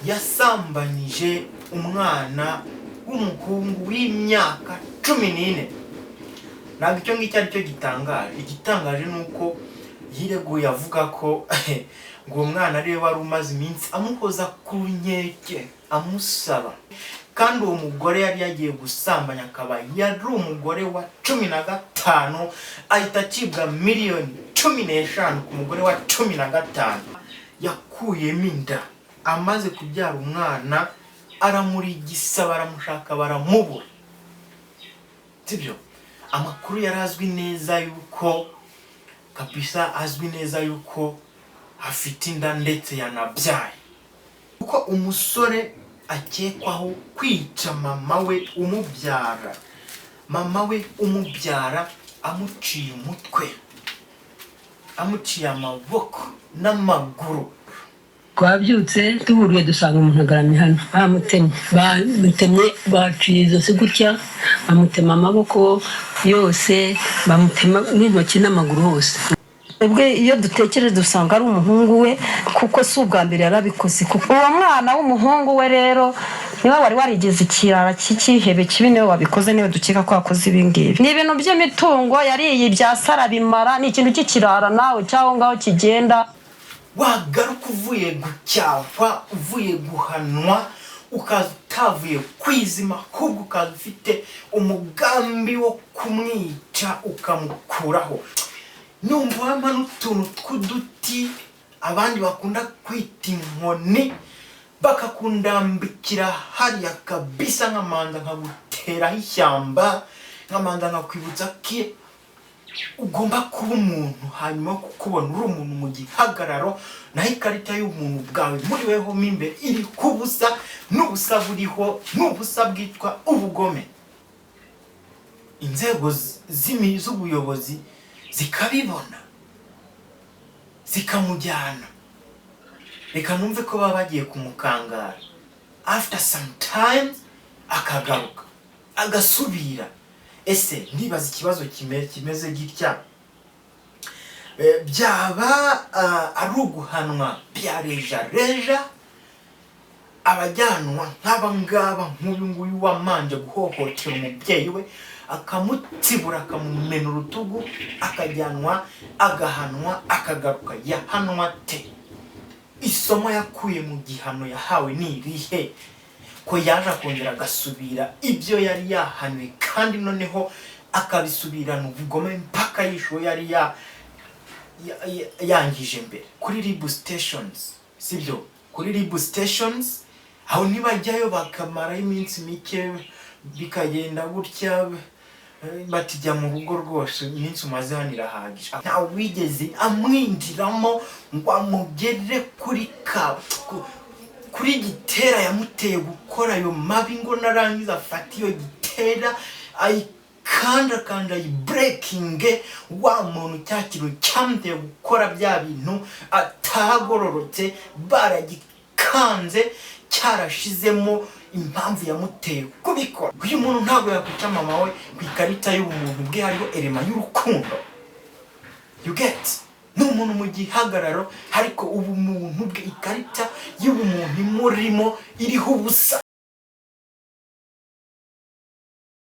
yasambanije umwana w'umuhungu w'imyaka 14. Ntabwo icyo ngicyo ari cyo gitangaje. Igitangaje nuko yireguye avuga ko ngo umwana ariwe wari umaze iminsi amukoza ku nkyeke amusaba, kandi uwo mugore yari yagiye gusambanya, akaba yari umugore wa 15, ahita acibwa miliyoni 15 ku mugore wa 15. Yakuyemo inda, amaze kubyara umwana aramurigisa, baramushaka baramubura. Sibyo? Amakuru yarazwi neza yuko kabisa, azwi neza yuko afite inda ndetse yanabyaye, kuko umusore akekwaho kwica mama we umubyara, amuciye umutwe, amuciye amaboko n'amaguru. Twabyutse tuhuriye dusanga umuntu agaramye hano, bamutemye, baciye izosi gutya, bamutema amaboko yose, bamutema n'intoki n'amaguru hose. Ebwe iyo dutekereje dusanga ari umuhungu we, kuko si ubwa mbere yarabikoze. Kuko uwo mwana w'umuhungu we rero niba wari warigeze ikirara cy'ikihebe kibi, niwe wabikoze, niwe dukeka ko yakoze ibingibi. Ni ibintu by'imitungo yariye ibyasara bimara, ni ikintu cy'ikirara nawe cyaho ngaho kigenda. Wagaruka uvuye gucyahwa, uvuye guhanwa, ukaza utavuye kwizima, ahubwo ukaza ufite umugambi wo kumwica ukamukuraho. Numva wampa n'utuntu tw'uduti abandi bakunda kwita inkoni, bakakundambikira hariya kabisa, nkamanza nkaguteraho ishyamba, nkamanza nkakwibutsa ko ugomba kuba umuntu, hanyuma kukubona uri umuntu mu gihagararo, naho ikarita y'umuntu bwawe muri weho mo imbere iri kubusa, n'ubusa buriho, n'ubusa bwitwa ubugome. Inzego z'ubuyobozi zikabibona, zikamujyana. Reka numve ko baba bagiye kumukangara. After some time akagaruka, agasubira. Ese ndibaza ikibazo kimeze gitya, byaba ari uguhanwa bya reja, abajyanwa nk'abangaba, nk'uyu nguyu wamanje guhohotera umubyeyi we, akamutsibura, akamumena urutugu, akajyanwa, agahanwa, akagaruka. Yahanwa te? Isomo yakuye mu gihano yahawe ni irihe? Ko yaje akongera agasubira ibyo yari yahanwe, kandi noneho akabisubirana ubugome mpaka yishuwe yari yangije mbere. Kuri Rib stations, sibyo? Kuri Rib stations aho nibajyayo bakamara iminsi mike, bikagenda gutya, batijya mu rugo rwose, iminsi umaze hano irahagije. Nta wigeze amwindiramo ngo amugere kuri gitera yamuteye gukora ayo mabi, ngo narangiza afata iyo gitera ayikanda ayibreakinge, wa muntu cya kintu cyamuteye gukora bya bintu atagororotse, baragikanze, cyarashizemo impamvu yamuteye kubikora. Uyu muntu ntabwo yakwica mama we ku ikarita y'ubumuntu bwe hariho elema y'urukundo. You get? Ni umuntu mu gihagararo, ariko ubumuntu bwe, ikarita y'ubumuntu imurimo iriho ubusa.